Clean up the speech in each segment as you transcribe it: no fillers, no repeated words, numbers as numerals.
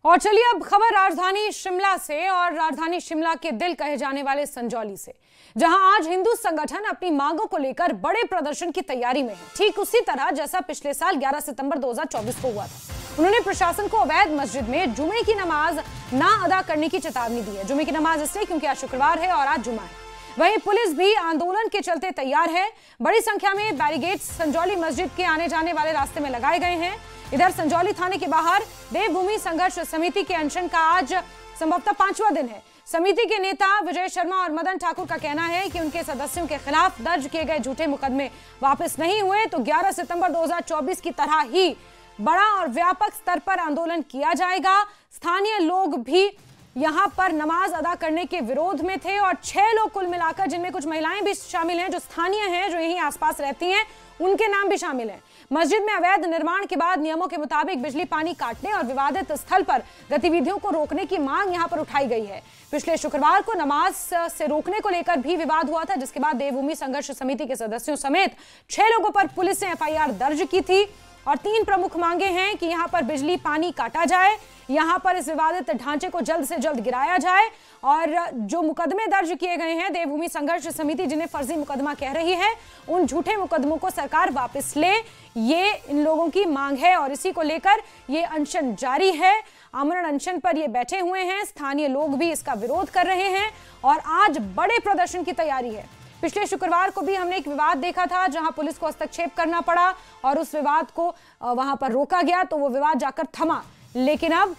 और चलिए अब खबर राजधानी शिमला से, और राजधानी शिमला के दिल कहे जाने वाले संजौली से, जहां आज हिंदू संगठन अपनी मांगों को लेकर बड़े प्रदर्शन की तैयारी में है। ठीक उसी तरह जैसा पिछले साल 11 सितंबर 2024 को हुआ था। उन्होंने प्रशासन को अवैध मस्जिद में जुमे की नमाज ना अदा करने की चेतावनी दी है। जुमे की नमाज इसलिए क्योंकि आज शुक्रवार है और आज जुमा है। वहीं पुलिस भी आंदोलन के चलते तैयार है। बड़ी संख्या में बैरिकेड्स संजौली मस्जिद के आने जाने वाले रास्ते में लगाए गए हैं। इधर संजौली थाने के बाहर देवभूमि संघर्ष समिति के अनशन का आज संभवतः 5वां दिन है। समिति के नेता विजय शर्मा और मदन ठाकुर का कहना है कि उनके सदस्यों के खिलाफ दर्ज किए गए झूठे मुकदमे वापस नहीं हुए तो 11 सितंबर 2024 की तरह ही बड़ा और व्यापक स्तर पर आंदोलन किया जाएगा। स्थानीय लोग भी यहां पर नमाज अदा करने के विरोध में थे और 6 लोग कुल मिलाकर, जिनमें कुछ महिलाएं भी शामिल हैं जो स्थानीय हैं, जो यहीं आसपास रहती हैं, उनके नाम भी शामिल हैं। मस्जिद में अवैध निर्माण के बाद नियमों के मुताबिक बिजली पानी काटने और विवादित स्थल पर गतिविधियों को रोकने की मांग यहां पर उठाई गई है। पिछले शुक्रवार को नमाज से रोकने को लेकर भी विवाद हुआ था, जिसके बाद देवभूमि संघर्ष समिति के सदस्यों समेत 6 लोगों पर पुलिस ने एफआईआर दर्ज की थी। और 3 प्रमुख मांगे हैं कि यहां पर बिजली पानी काटा जाए, यहां पर इस विवादित ढांचे को जल्द से जल्द गिराया जाए, और जो मुकदमे दर्ज किए गए हैं देवभूमि संघर्ष समिति जिन्हें फर्जी मुकदमा कह रही है, उन झूठे मुकदमों को सरकार वापस ले, ये इन लोगों की मांग है। और इसी को लेकर ये अनशन जारी है। आमरण अनशन पर ये बैठे हुए हैं। स्थानीय लोग भी इसका विरोध कर रहे हैं और आज बड़े प्रदर्शन की तैयारी है। पिछले शुक्रवार को भी हमने एक विवाद देखा था जहां पुलिस को हस्तक्षेप करना पड़ा और उस विवाद को वहां पर रोका गया, तो वो विवाद जाकर थमा। लेकिन अब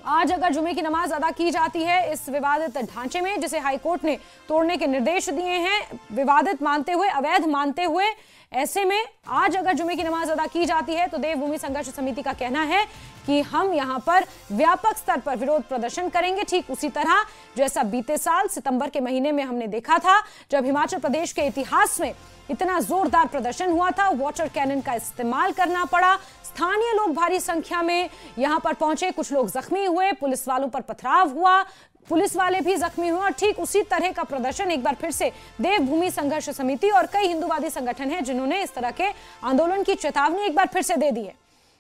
आज अगर जुमे की नमाज अदा की जाती है इस विवादित ढांचे में, जिसे हाईकोर्ट ने तोड़ने के निर्देश दिए हैं विवादित मानते हुए, अवैध मानते हुए, ऐसे में आज अगर जुमे की नमाज अदा की जाती है तो देवभूमि संघर्ष समिति का कहना है कि हम यहां पर व्यापक स्तर पर विरोध प्रदर्शन करेंगे। ठीक उसी तरह जैसा बीते साल सितंबर के महीने में हमने देखा था, जब हिमाचल प्रदेश के इतिहास में इतना जोरदार प्रदर्शन हुआ था, वाटर कैनन का इस्तेमाल करना पड़ा, स्थानीय लोग भारी संख्या में यहां पर पहुंचे, कुछ लोग जख्मी हुए, पुलिस वालों पर पथराव हुआ, पुलिस वाले भी जख्मी हुए। और ठीक उसी तरह का प्रदर्शन एक बार फिर से देवभूमि संघर्ष समिति और कई हिंदूवादी संगठन हैं जिन्होंने इस तरह के आंदोलन की चेतावनी एक बार फिर से दे दी है।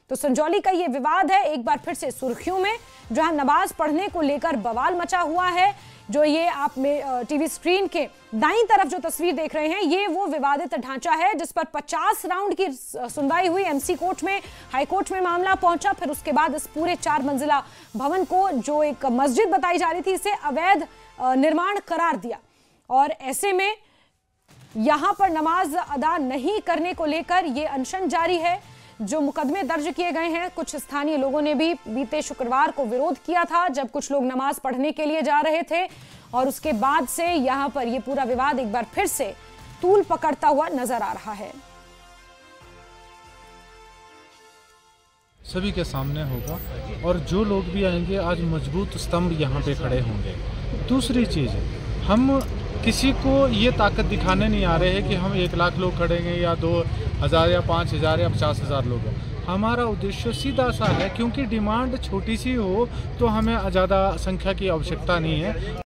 तो संजौली का ये विवाद है एक बार फिर से सुर्खियों में, जहां नमाज पढ़ने को लेकर बवाल मचा हुआ है। जो ये आप टीवी स्क्रीन के दाईं तरफ जो तस्वीर देख रहे हैं, ये वो विवादित ढांचा है जिस पर 50 राउंड की सुनवाई हुई एमसी कोर्ट में, हाई कोर्ट में मामला पहुंचा। फिर उसके बाद इस पूरे 4 मंजिला भवन को, जो एक मस्जिद बताई जा रही थी, इसे अवैध निर्माण करार दिया। और ऐसे में यहां पर नमाज अदा नहीं करने को लेकर ये अनशन जारी है। जो मुकदमे दर्ज किए गए हैं, कुछ स्थानीय लोगों ने भी बीते शुक्रवार को विरोध किया था जब कुछ लोग नमाज पढ़ने के लिए जा रहे थे, और उसके बाद से यहां पर ये पूरा विवाद एक बार फिर से तूल पकड़ता हुआ नजर आ रहा है। सभी के सामने होगा और जो लोग भी आएंगे आज मजबूत स्तंभ यहाँ पे खड़े होंगे। दूसरी चीज़ है, हम किसी को ये ताकत दिखाने नहीं आ रहे हैं कि हम 1 लाख लोग खड़ेंगे या 2000 या 5000 या 50,000 लोग हैं। हमारा उद्देश्य सीधा सा है, क्योंकि डिमांड छोटी सी हो तो हमें ज़्यादा संख्या की आवश्यकता नहीं है।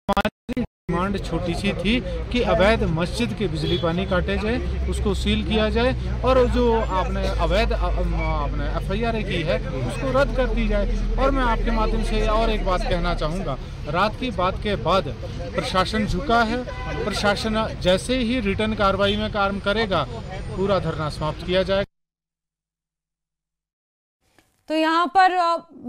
हमारी डिमांड छोटी सी थी कि अवैध मस्जिद के बिजली पानी काटे जाए, उसको सील किया जाए, और जो आपने अवैध आपने एफआईआर की है उसको रद्द कर दी जाए। और मैं आपके माध्यम से और एक बात कहना चाहूँगा, रात की बात के बाद प्रशासन झुका है। प्रशासन जैसे ही रिटर्न कार्रवाई में काम करेगा, पूरा धरना समाप्त किया जाएगा। तो यहाँ पर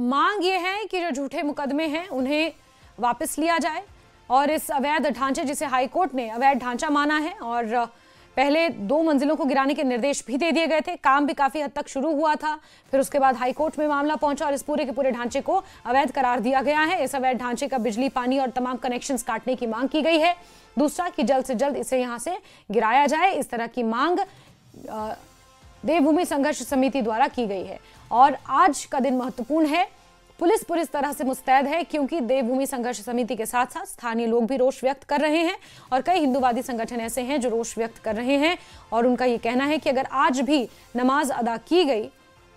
मांग ये है कि जो झूठे मुकदमे हैं उन्हें वापस लिया जाए, और इस अवैध ढांचे, जिसे हाईकोर्ट ने अवैध ढांचा माना है, और पहले 2 मंजिलों को गिराने के निर्देश भी दे दिए गए थे, काम भी काफी हद तक शुरू हुआ था, फिर उसके बाद हाईकोर्ट में मामला पहुंचा और इस पूरे के पूरे ढांचे को अवैध करार दिया गया है। इस अवैध ढांचे का बिजली पानी और तमाम कनेक्शंस काटने की मांग की गई है। दूसरा कि जल्द से जल्द इसे यहां से गिराया जाए, इस तरह की मांग देवभूमि संघर्ष समिति द्वारा की गई है। और आज का दिन महत्वपूर्ण है। पुलिस पूरी तरह से मुस्तैद है, क्योंकि देवभूमि संघर्ष समिति के साथ साथ स्थानीय लोग भी रोष व्यक्त कर रहे हैं और कई हिंदूवादी संगठन ऐसे हैं जो रोष व्यक्त कर रहे हैं। और उनका ये कहना है कि अगर आज भी नमाज अदा की गई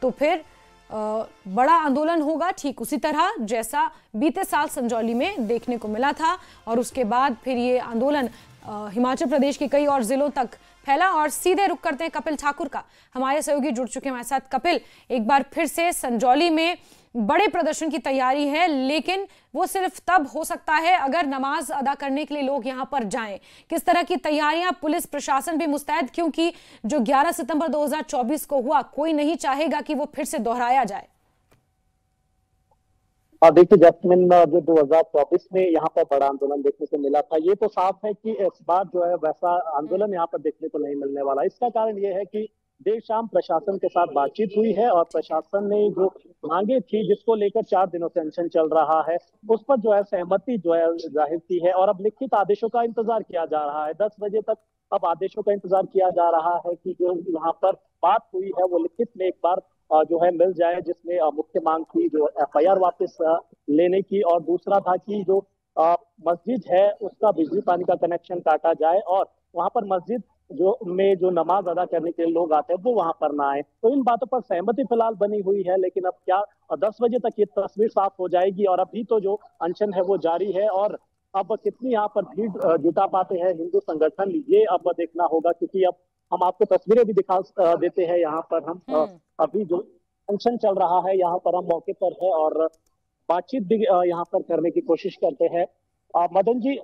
तो फिर बड़ा आंदोलन होगा, ठीक उसी तरह जैसा बीते साल संजौली में देखने को मिला था। और उसके बाद फिर ये आंदोलन हिमाचल प्रदेश के कई और जिलों तक फैला। और सीधे रुख करते हैं कपिल ठाकुर का, हमारे सहयोगी जुड़ चुके हैं हमारे साथ। कपिल, एक बार फिर से संजौली में बड़े प्रदर्शन की तैयारी है, लेकिन वो सिर्फ तब हो सकता है अगर नमाज अदा करने के लिए लोग यहां पर जाएं। किस तरह की तैयारियां, पुलिस प्रशासन भी मुस्तैद, क्योंकि जो 11 सितंबर 2024 को हुआ कोई नहीं चाहेगा कि वो फिर से दोहराया जाए। देखिए जैस्मिन, जो 2024 में यहाँ पर बड़ा आंदोलन देखने को मिला था, ये तो साफ है कि इस बार जो है वैसा आंदोलन यहाँ पर देखने को नहीं मिलने वाला। इसका कारण ये है कि देर शाम प्रशासन के साथ बातचीत हुई है और प्रशासन ने जो मांगे थी, जिसको लेकर 4 दिनों से अनशन चल रहा है, उस पर जो है सहमति जो है जाहिर की है और अब लिखित आदेशों का इंतजार किया जा रहा है। 10 बजे तक अब आदेशों का इंतजार किया जा रहा है कि जो यहाँ पर बात हुई है वो लिखित में एक बार जो है मिल जाए, जिसमें मुख्य मांग थी जो FIR वापस लेने की, और दूसरा था कि जो मस्जिद है उसका बिजली पानी का कनेक्शन काटा जाए और वहां पर मस्जिद जो नमाज अदा करने के लिए लोग आते हैं वो वहां पर ना आए। तो इन बातों पर सहमति फिलहाल बनी हुई है, लेकिन अब क्या 10 बजे तक ये तस्वीर साफ हो जाएगी। और अभी तो जो अनशन है वो जारी है और अब कितनी यहाँ पर भीड़ जुटा पाते हैं हिंदू संगठन, ये अब देखना होगा, क्योंकि अब हम आपको तस्वीरें भी दिखा देते हैं। यहाँ पर हम अभी जो अनशन चल रहा है यहाँ पर हम मौके पर है और बातचीत भी यहाँ पर करने की कोशिश करते हैं। मदन जी,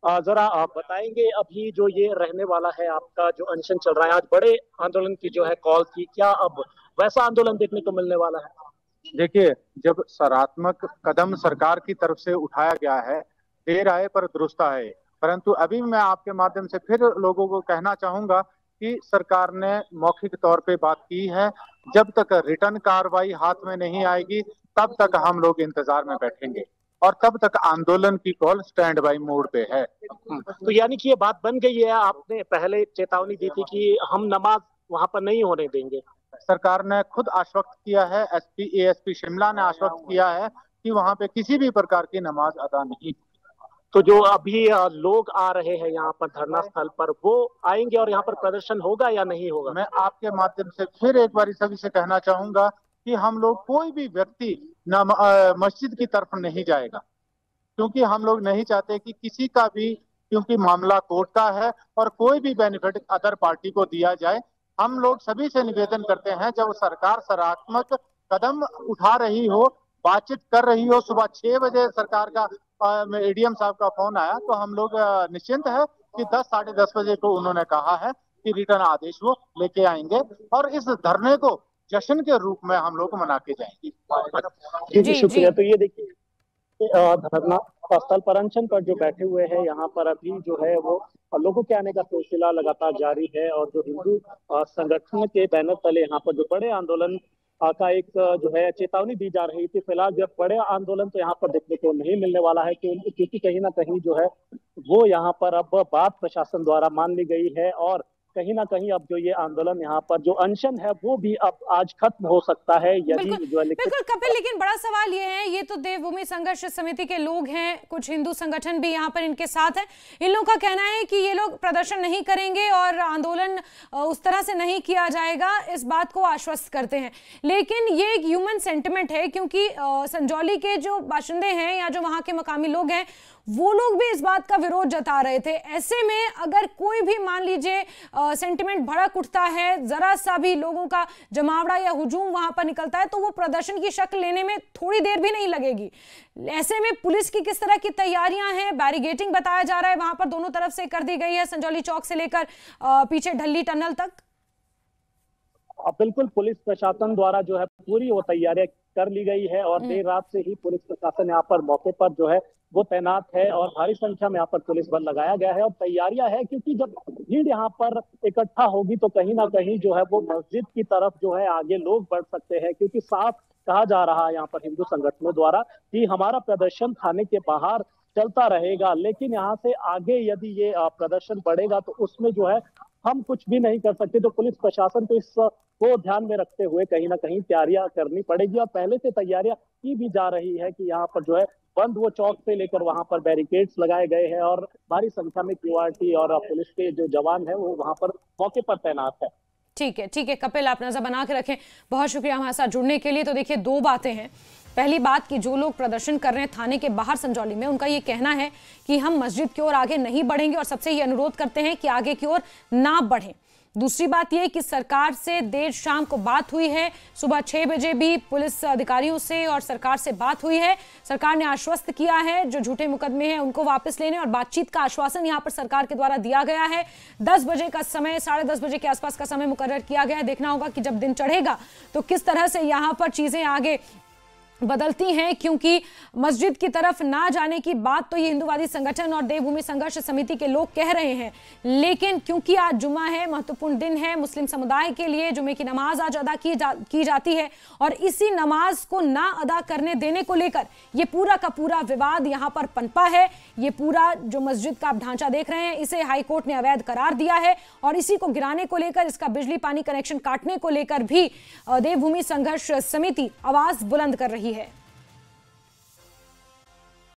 जरा आप बताएंगे अभी जो ये रहने वाला है आपका जो अनशन चल रहा है, आज बड़े आंदोलन की जो है कॉल थी, क्या अब वैसा आंदोलन देखने को मिलने वाला है? देखिए, जब सकारात्मक कदम सरकार की तरफ से उठाया गया है, देर आए पर दुरुस्त आए, परंतु अभी मैं आपके माध्यम से फिर लोगों को कहना चाहूंगा कि सरकार ने मौखिक तौर पे बात की है। जब तक रिटर्न कार्रवाई हाथ में नहीं आएगी तब तक हम लोग इंतजार में बैठेंगे और तब तक आंदोलन की कॉल स्टैंड बाई मोड पे है। तो यानी कि ये बात बन गई है, आपने पहले चेतावनी दी थी कि हम नमाज वहां पर नहीं होने देंगे। सरकार ने खुद आश्वस्त किया है, SP ASP शिमला ने आश्वस्त किया है कि वहां पे किसी भी प्रकार की नमाज अदा नहीं। तो जो अभी लोग आ रहे हैं यहाँ पर धरना स्थल पर, वो आएंगे और यहाँ पर प्रदर्शन होगा या नहीं होगा? मैं आपके माध्यम से फिर एक बार सभी से कहना चाहूंगा कि हम लोग, कोई भी व्यक्ति मस्जिद की तरफ नहीं जाएगा, क्योंकि हम लोग नहीं चाहते कि किसी का भी, क्योंकि मामला कोर्ट का है और कोई भी बेनिफिट अदर पार्टी को दिया जाए। हम लोग सभी से निवेदन करते हैं, जब सरकार सकारात्मक कदम उठा रही हो, बातचीत कर रही हो, सुबह 6 बजे सरकार का ADM साहब का फोन आया, तो हम लोग निश्चिंत है कि 10 साढ़े 10 बजे को उन्होंने कहा है कि रिटर्न आदेश वो लेके आएंगे और इस धरने को जश्न के रूप में हम लोग मना के जाएंगे। जी शुक्रिया। तो ये देखिए धरना स्थल पर अनशन पर जो बैठे हुए हैं यहाँ पर अभी जो है वो लोगों के आने का सिलसिला लगातार जारी है और जो हिंदू संगठन के बैनर तले यहाँ पर जो बड़े आंदोलन का एक जो है चेतावनी दी जा रही थी, फिलहाल जब बड़े आंदोलन तो यहाँ पर देखने को नहीं मिलने वाला है, क्योंकि कहीं ना कहीं जो है वो यहाँ पर अब बात प्रशासन द्वारा मान ली गई है और कहीं ना कहीं अब जो ये आंदोलन यहाँ पर जो अनशन है वो भी अब आज खत्म हो सकता है यदि जो बिल्कुल कपिल, लेकिन बड़ा सवाल ये है, ये तो देवभूमि संघर्ष समिति के लोग हैं, कुछ हिंदू संगठन भी यहाँ पर इनके साथ है। इन लोगों का कहना है कि ये लोग प्रदर्शन नहीं करेंगे और आंदोलन उस तरह से नहीं किया जाएगा, इस बात को आश्वस्त करते हैं। लेकिन ये एक ह्यूमन सेंटिमेंट है, क्योंकि संजौली के जो बाशिंदे हैं या जो वहां के मकामी लोग हैं वो लोग भी इस बात का विरोध जता रहे थे। ऐसे में अगर कोई भी मान लीजिए सेंटिमेंट भड़क उठता है, जरा सा भी लोगों का जमावड़ा या हुजूम वहां पर निकलता है, तो वो प्रदर्शन की शक्ल लेने में थोड़ी देर भी नहीं लगेगी। ऐसे में पुलिस की किस तरह की तैयारियां हैं? बैरिगेटिंग बताया जा रहा है वहां पर दोनों तरफ से कर दी गई है, संजौली चौक से लेकर पीछे ढल्ली टनल तक। बिल्कुल, पुलिस प्रशासन द्वारा जो है पूरी वो तैयारियां कर ली गई है और देर रात से ही पुलिस प्रशासन यहाँ पर मौके पर जो है वो तैनात है और भारी संख्या में यहाँ पर पुलिस बल लगाया गया है और तैयारियां है, क्योंकि जब भीड़ यहाँ पर इकट्ठा होगी तो कहीं ना कहीं जो है वो मस्जिद की तरफ जो है आगे लोग बढ़ सकते हैं, क्योंकि साफ कहा जा रहा है यहाँ पर हिंदू संगठनों द्वारा कि हमारा प्रदर्शन थाने के बाहर चलता रहेगा, लेकिन यहाँ से आगे यदि ये प्रदर्शन बढ़ेगा तो उसमें जो है हम कुछ भी नहीं कर सकते। तो पुलिस प्रशासन को इस को ध्यान में रखते हुए कहीं ना कहीं तैयारियां करनी पड़ेगी और पहले से तैयारियां की भी जा रही है कि यहाँ पर जो है बंद वो चौक से लेकर वहां पर बैरिकेड्स लगाए गए हैं और भारी संख्या में QRT और पुलिस के जो जवान है वो वहां पर मौके पर तैनात है। ठीक है कपिल, आप नजर बना के रखें। बहुत शुक्रिया हमारे साथ जुड़ने के लिए। तो देखिए, दो बातें हैं। पहली बात कि जो लोग प्रदर्शन कर रहे हैं थाने के बाहर संजौली में, उनका ये कहना है कि हम मस्जिद की ओर आगे नहीं बढ़ेंगे और सबसे ये अनुरोध करते हैं कि आगे की ओर ना बढ़ें। दूसरी बात यह कि सरकार से देर शाम को बात हुई है, सुबह 6 बजे भी पुलिस अधिकारियों से और सरकार से बात हुई है। सरकार ने आश्वस्त किया है जो झूठे मुकदमे हैं उनको वापस लेने और बातचीत का आश्वासन यहां पर सरकार के द्वारा दिया गया है। 10 बजे का समय, 10:30 बजे के आसपास का समय मुकर्रर किया गया है। देखना होगा कि जब दिन चढ़ेगा तो किस तरह से यहां पर चीजें आगे बदलती हैं, क्योंकि मस्जिद की तरफ ना जाने की बात तो ये हिंदूवादी संगठन और देवभूमि संघर्ष समिति के लोग कह रहे हैं, लेकिन क्योंकि आज जुम्मा है, महत्वपूर्ण दिन है मुस्लिम समुदाय के लिए, जुम्मे की नमाज आज अदा की जाती है और इसी नमाज को ना अदा करने देने को लेकर ये पूरा का पूरा विवाद यहाँ पर पनपा है। ये पूरा जो मस्जिद का आप ढांचा देख रहे हैं इसे हाईकोर्ट ने अवैध करार दिया है और इसी को गिराने को लेकर, इसका बिजली पानी कनेक्शन काटने को लेकर भी देवभूमि संघर्ष समिति आवाज बुलंद कर रही है।